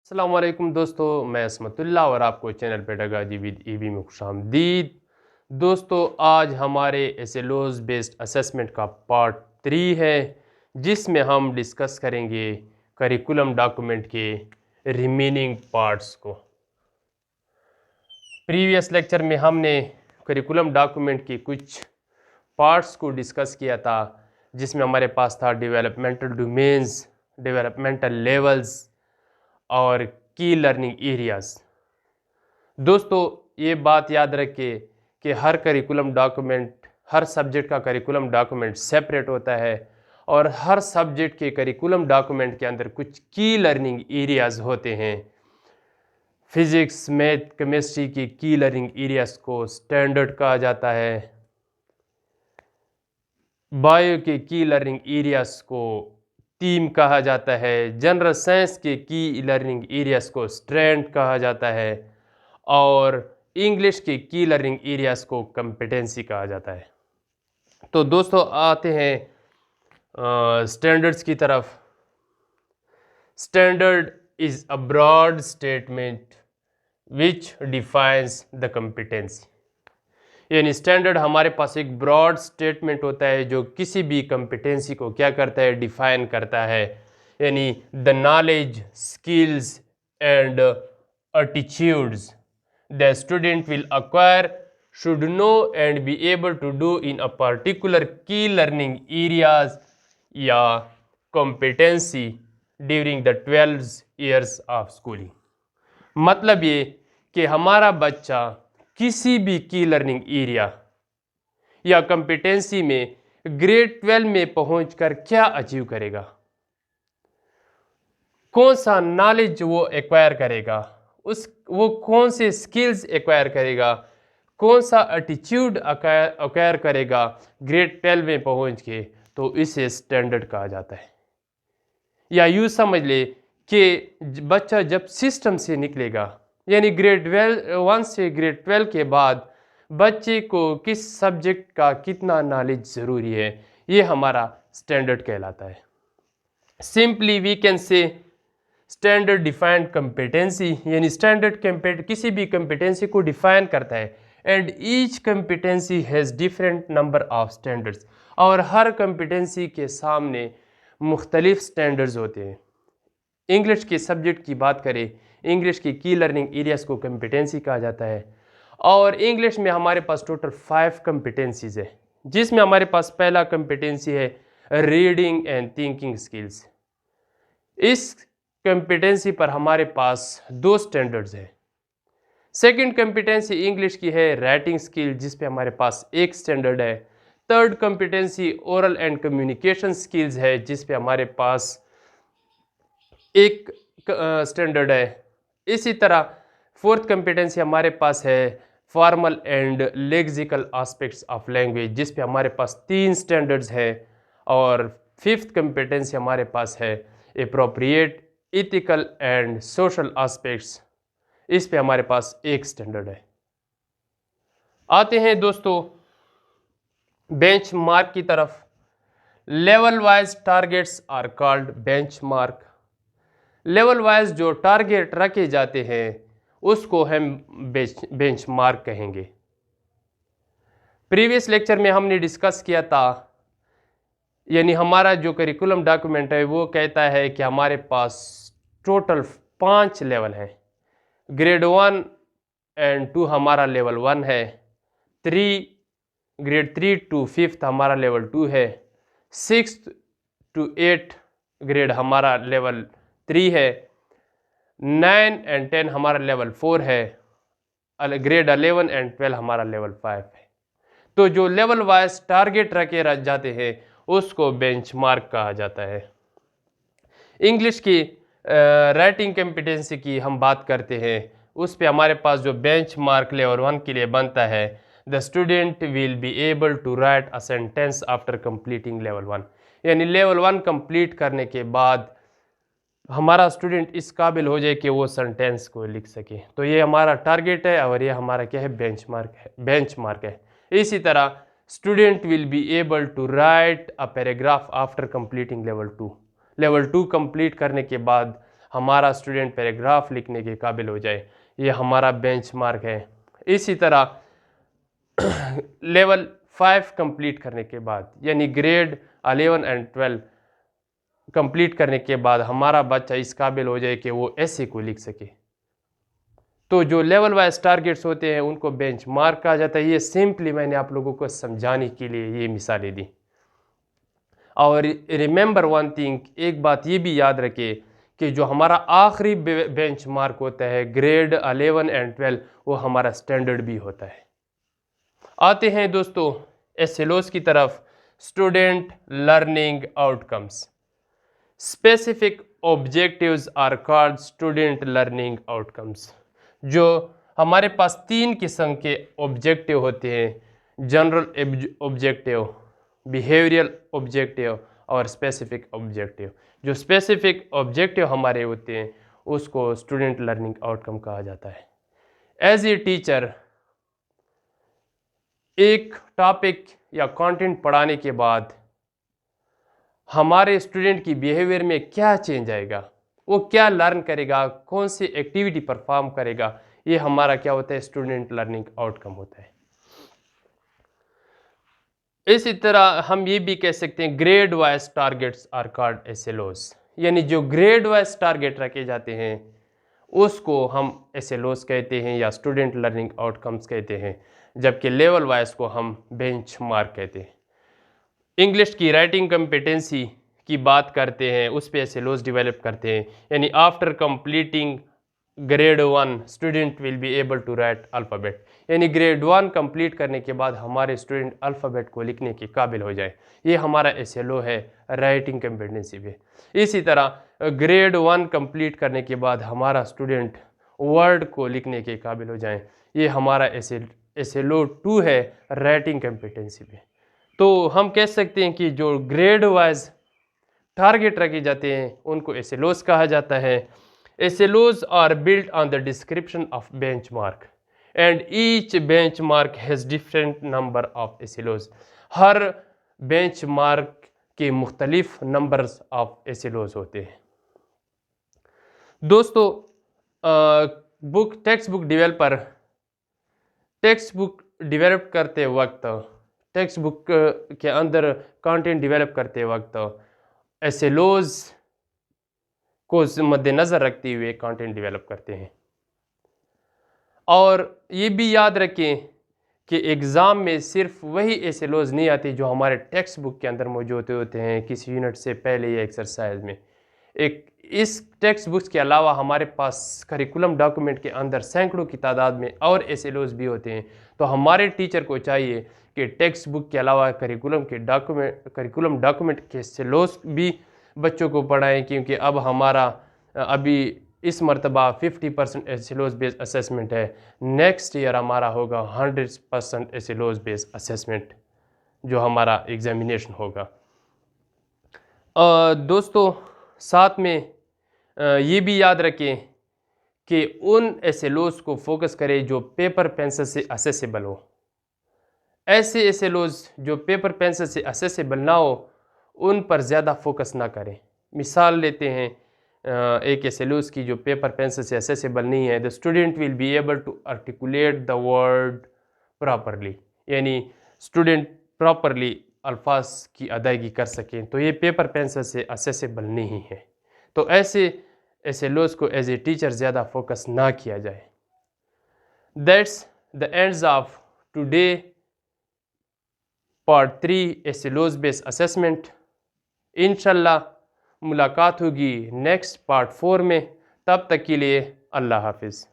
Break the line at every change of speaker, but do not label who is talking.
अस्सलाम वालेकुम दोस्तों, मैं असमतुल्ला और आपको चैनल पेडागाजी विद ईवी में खुशामदीद। दोस्तों, आज हमारे एसएलओज बेस्ड असेसमेंट का पार्ट 3 है, जिसमें हम डिस्कस करेंगे करिकुलम डॉक्यूमेंट के रिमेनिंग पार्ट्स को। प्रीवियस लेक्चर में हमने करिकुलम डॉक्यूमेंट के कुछ पार्ट्स को डिस्कस किया था, जिसमें हमारे पास था डेवलपमेंटल डोमेन्स, डेवलपमेंटल लेवल्स और की लर्निंग एरियाज़। दोस्तों, ये बात याद रखें कि हर सब्जेक्ट का करिकुलम डॉक्यूमेंट सेपरेट होता है और हर सब्जेक्ट के करिकुलम डॉक्यूमेंट के अंदर कुछ की लर्निंग एरियाज़ होते हैं। फिज़िक्स, मैथ, केमिस्ट्री की लर्निंग एरियाज़ को स्टैंडर्ड कहा जाता है। बायो के की लर्निंग एरियाज़ को थीम कहा जाता है। जनरल साइंस के की लर्निंग एरियाज़ को स्ट्रैंड कहा जाता है और इंग्लिश के की लर्निंग एरियाज़ को कॉम्पिटेंसी कहा जाता है। तो दोस्तों, आते हैं स्टैंडर्ड्स की तरफ। Standard is a broad statement which defines the competency. यानी स्टैंडर्ड हमारे पास एक ब्रॉड स्टेटमेंट होता है जो किसी भी कॉम्पिटेंसी को क्या करता है, डिफाइन करता है। यानी the knowledge, skills and attitudes the student will acquire should know and be able to do in a particular key learning areas या competency during the 12 years of schooling. मतलब ये कि हमारा बच्चा किसी भी की लर्निंग एरिया या competency में ग्रेड 12 में पहुंचकर क्या अचीव करेगा, कौन सा नॉलेज वो एक्वायर करेगा, वो कौन से स्किल्स एक्वायर करेगा, कौन सा एटीट्यूड एक्वायर करेगा ग्रेड 12 में पहुंच के, तो इसे स्टैंडर्ड कहा जाता है। या यूँ समझ ले कि बच्चा जब सिस्टम से निकलेगा, यानी ग्रेड 1 से ग्रेड 12 के बाद बच्चे को किस सब्जेक्ट का कितना नॉलेज ज़रूरी है, ये हमारा स्टैंडर्ड कहलाता है। Simply we can say standard defined competency, यानी स्टैंडर्ड किसी भी कॉम्पिटेंसी को डिफाइन करता है। And each competency has different number of standards, और हर कॉम्पिटेंसी के सामने मुख्तलिफ स्टैंडर्ड्स होते हैं। इंग्लिश के सब्जेक्ट की बात करें, इंग्लिश की लर्निंग एरियाज़ को कॉम्पिटेंसी कहा जाता है, और इंग्लिश में हमारे पास टोटल 5 कॉम्पिटेंसीज़ है, जिसमें हमारे पास पहला कॉम्पिटेंसी है रीडिंग एंड थिंकिंग स्किल्स। इस कॉम्पिटेंसी पर हमारे पास 2 स्टैंडर्ड्स है। सेकंड कॉम्पिटेंसी इंग्लिश की है राइटिंग स्किल, जिस पे हमारे पास 1 स्टैंडर्ड है। Third competency oral and communication skills है, जिस पे हमारे पास 1 स्टैंडर्ड है। इसी तरह फोर्थ कॉम्पिटेंसी हमारे पास है formal and lexical aspects of language, जिस पे हमारे पास 3 स्टैंडर्ड्स है। और फिफ्थ कॉम्पिटेंसी हमारे पास है appropriate, ethical and social aspects, इस पे हमारे पास 1 स्टैंडर्ड है। आते हैं दोस्तों बेंचमार्क की तरफ। Level wise targets are called benchmark. Level wise जो टारगेट रखे जाते हैं उसको हम बेंचमार्क कहेंगे। प्रीवियस लेक्चर में हमने डिस्कस किया था, यानी हमारा जो करिकुलम डॉक्यूमेंट है वो कहता है कि हमारे पास टोटल 5 लेवल हैं। ग्रेड 1 एंड 2 हमारा लेवल 1 है, ग्रेड 3 टू 5th हमारा लेवल 2 है, 6th टू 8 ग्रेड हमारा लेवल 3 है, 9 एंड 10 हमारा लेवल 4 है, ग्रेड 11 एंड 12 हमारा लेवल 5 है। तो जो लेवल वाइज टारगेट रखे जाते हैं उसको बेंचमार्क कहा जाता है। इंग्लिश की राइटिंग कॉम्पिटेंसी की हम बात करते हैं, उस पे हमारे पास जो बेंचमार्क लेवल 1 के लिए बनता है, the student will be able to write a sentence after completing level 1। यानी लेवल 1 कंप्लीट करने के बाद हमारा स्टूडेंट इस काबिल हो जाए कि वो सेंटेंस को लिख सके। तो ये हमारा टारगेट है और ये हमारा क्या है, बेंचमार्क है। इसी तरह student will be able to write a paragraph after completing level 2। Level 2 complete करने के बाद हमारा स्टूडेंट पैराग्राफ लिखने के काबिल हो जाए। ये हमारा बेंचमार्क है। इसी तरह लेवल 5 कंप्लीट करने के बाद, यानी ग्रेड 11 एंड 12 कंप्लीट करने के बाद हमारा बच्चा इस काबिल हो जाए कि वो ऐसे को लिख सके, तो जो लेवल वाइज टारगेट्स होते हैं उनको बेंचमार्क कहा जाता है। ये सिंपली मैंने आप लोगों को समझाने के लिए ये मिसालें दी। और रिमेंबर वन थिंग, एक बात ये भी याद रखें कि जो हमारा आखिरी बेंचमार्क होता है ग्रेड 11 एंड 12, वो हमारा स्टैंडर्ड भी होता है। आते हैं दोस्तों एसएलओस की तरफ, student learning outcomes. Specific objectives are called student learning outcomes. जो हमारे पास 3 किस्म के ऑब्जेक्टिव होते हैं, जनरल ऑब्जेक्टिव, बिहेवियरल ऑब्जेक्टिव और स्पेसिफिक ऑब्जेक्टिव। जो स्पेसिफिक ऑब्जेक्टिव हमारे होते हैं उसको स्टूडेंट लर्निंग आउटकम कहा जाता है। एज ए टीचर एक टॉपिक या कंटेंट पढ़ाने के बाद हमारे स्टूडेंट की बिहेवियर में क्या चेंज आएगा, वो क्या लर्न करेगा, कौन सी एक्टिविटी परफॉर्म करेगा, ये हमारा क्या होता है, स्टूडेंट लर्निंग आउटकम होता है। इसी तरह हम ये भी कह सकते हैं grade wise targets are called SLOs, यानी जो ग्रेड वाइज टारगेट रखे जाते हैं उसको हम एसएलओस कहते हैं या स्टूडेंट लर्निंग आउटकम्स कहते हैं, जबकि लेवल वाइज को हम बेंचमार्क कहते हैं। इंग्लिश की राइटिंग कम्पिटेंसी की बात करते हैं, उस पे एसएलओस डेवलप करते हैं, यानी after completing grade 1 student will be able to write alphabet, यानी ग्रेड 1 कंप्लीट करने के बाद हमारे स्टूडेंट अल्फ़ाबेट को लिखने के काबिल हो जाए। ये हमारा एसएलओ है राइटिंग कम्पिटेंसी पे। इसी तरह ग्रेड 1 कंप्लीट करने के बाद हमारा स्टूडेंट वर्ड को लिखने के काबिल हो जाए, ये हमारा एसएलओ 2 है राइटिंग कम्पिटेंसी पे। तो हम कह सकते हैं कि जो ग्रेड वाइज टारगेट रखे जाते हैं उनको एसएलओस कहा जाता है। SLOs are built on the description of benchmark and each benchmark has different number of SLOs. Her benchmark के मुख्तलिफ numbers of SLOs होते हैं। दोस्तों text book developer text book develop करते वक्त, टेक्स्ट बुक के अंदर कंटेंट डेवलप करते वक्त SLOs को मद्देनज़र रखते हुए कंटेंट डेवलप करते हैं। और ये भी याद रखें कि एग्ज़ाम में सिर्फ वही एसएलओज नहीं आते जो हमारे टेक्स्ट बुक के अंदर मौजूद होते हैं किसी यूनिट से पहले या एक्सरसाइज में। इस टेक्स्ट बुक्स के अलावा हमारे पास करिकुलम डॉक्यूमेंट के अंदर सैकड़ों की तादाद में और एसएलओज भी होते हैं। तो हमारे टीचर को चाहिए कि टेक्स्ट बुक के अलावा करिकुलम डॉक्यूमेंट के एसएलओज भी बच्चों को पढ़ाएं, क्योंकि अब हमारा अभी इस मरतबा 50% एसएलओज बेस्ड असेसमेंट है। नेक्स्ट ईयर हमारा होगा 100% एसएलओज बेस्ड असेसमेंट जो हमारा एग्जामिनेशन होगा। दोस्तों साथ में ये भी याद रखें कि उन एसएलओज को फोकस करें जो पेपर पेंसिल से असेसेबल हो। ऐसे एसएलओज जो पेपर पेंसिल से असेसेबल ना हो उन पर ज़्यादा फोकस ना करें। मिसाल लेते हैं एक एसएलओज की जो पेपर पेंसिल से असेसेबल नहीं है। The student will be able to articulate the word properly, यानी स्टूडेंट प्रॉपरली अल्फाज की अदायगी कर सकें, तो ये पेपर पेंसिल से असेसेबल नहीं है। तो ऐसे एसएलओज को एज ए टीचर ज़्यादा फोकस ना किया जाए। That's the ends of today part 3 SLOs based assessment. इंशाल्लाह मुलाकात होगी नेक्स्ट पार्ट 4 में। तब तक के लिए अल्लाह हाफिज़।